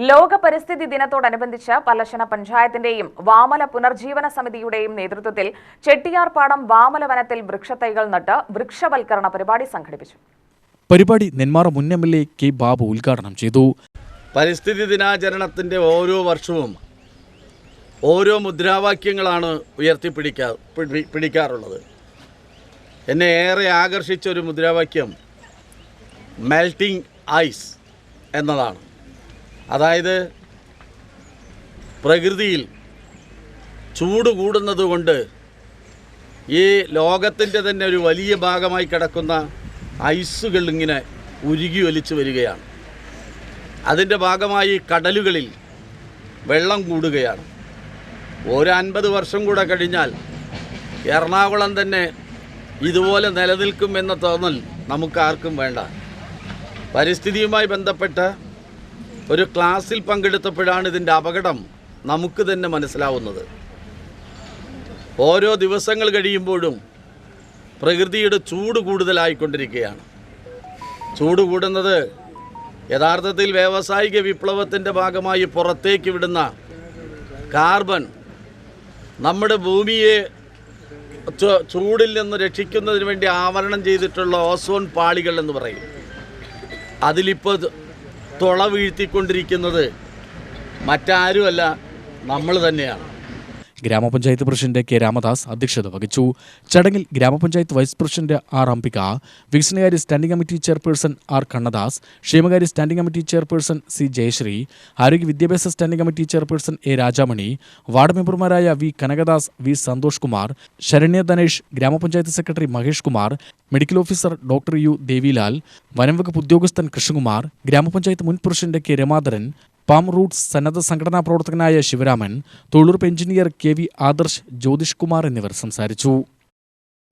ലോക പരിസ്ഥിതി ദിനത്തോടനുബന്ധിച്ച് പലശന പഞ്ചായത്തിന്റെയും വാമല പുനർജീവന സമിതിയുടെയും നേതൃത്വത്തിൽ ചെട്ടിയാർപാടം വാമല വനത്തിൽ വൃക്ഷത്തൈകൾ നട്ട് വൃക്ഷവൽക്കരണ പരിപാടി സംഘടിപ്പിച്ചു. പരിപാടി നെന്മാറ മുൻ എം.എൽ.എ. കെ. ബാബു ഉദ്ഘാടനം ചെയ്തു. പരിസ്ഥിതി ദിനാചരണത്തിൻ്റെ ഓരോ വർഷവും ഓരോ മുദ്രാവാക്യങ്ങളാണ് ഉയർത്തിപ്പിടിക്കാറുള്ളത്. എന്നെ ഏറെ ആകർഷിച്ച ഒരു മുദ്രാവാക്യം മെൽറ്റിംഗ് ഐസ് എന്നതാണ്. അതായത് പ്രകൃതിയിൽ ചൂട് കൂടുന്നതുകൊണ്ട് ഈ ലോകത്തിൻ്റെ തന്നെ ഒരു വലിയ ഭാഗമായി കിടക്കുന്ന ഐസുകൾ ഇങ്ങനെ ഉരുകി ഒലിച്ചു വരികയാണ്. അതിൻ്റെ ഭാഗമായി കടലുകളിൽ വെള്ളം കൂടുകയാണ്. ഒരു 50 വർഷം കൂടെ കഴിഞ്ഞാൽ എറണാകുളം തന്നെ ഇതുപോലെ നിലനിൽക്കുമെന്ന തോന്നൽ നമുക്കാർക്കും വേണ്ട. പരിസ്ഥിതിയുമായി ബന്ധപ്പെട്ട ഒരു ക്ലാസ്സിൽ പങ്കെടുത്തപ്പോഴാണ് ഇതിൻ്റെ അപകടം നമുക്ക് തന്നെ മനസ്സിലാവുന്നത്. ഓരോ ദിവസങ്ങൾ കഴിയുമ്പോഴും പ്രകൃതിയുടെ ചൂട് കൂടുതലായിക്കൊണ്ടിരിക്കുകയാണ്. ചൂട് കൂടുന്നത് യഥാർത്ഥത്തിൽ വ്യാവസായിക വിപ്ലവത്തിൻ്റെ ഭാഗമായി പുറത്തേക്ക് വിടുന്ന കാർബൺ നമ്മുടെ ഭൂമിയെ ചൂടിൽ നിന്ന് രക്ഷിക്കുന്നതിന് വേണ്ടി ആവരണം ചെയ്തിട്ടുള്ള ഓസോൺ പാളികൾ എന്ന് പറയും. അതിലിപ്പോൾ തുള വീഴ്ത്തിക്കൊണ്ടിരിക്കുന്നത് മറ്റാരുമല്ല, നമ്മൾ തന്നെയാണ്. ഗ്രാമപഞ്ചായത്ത് പ്രസിഡന്റ് കെ. രാമദാസ് അധ്യക്ഷത വഹിച്ചു. ചടങ്ങിൽ ഗ്രാമപഞ്ചായത്ത് വൈസ് പ്രസിഡന്റ് ആർ. അംബിക, വികസനകാര്യ standing committee chairperson R. Kannadas, ക്ഷേമകാര്യ standing committee chairperson C. Jayasree, ആരോഗ്യ വിദ്യാഭ്യാസ standing committee chairperson A. Rajamani, ward മെമ്പർമാരായ വി. കനകദാസ്, വി. സന്തോഷ് കുമാർ, ശരണ്യ ധനേഷ്, ഗ്രാമപഞ്ചായത്ത് secretary Mahesh Kumar, medical officer doctor U. Devilal, വനംവകുപ്പ് ഉദ്യോഗസ്ഥൻ കൃഷ്ണകുമാർ, ഗ്രാമപഞ്ചായത്ത് മുൻ president K. Ramadharan, palm roots സന്നദ്ധ സംഘടനാ പ്രവർത്തകനായ ശിവരാമൻ, തൊഴിലുറപ്പ് engineer K. V. Adarsh, Jyothish Kumar എന്നിവർ സംസാരിച്ചു.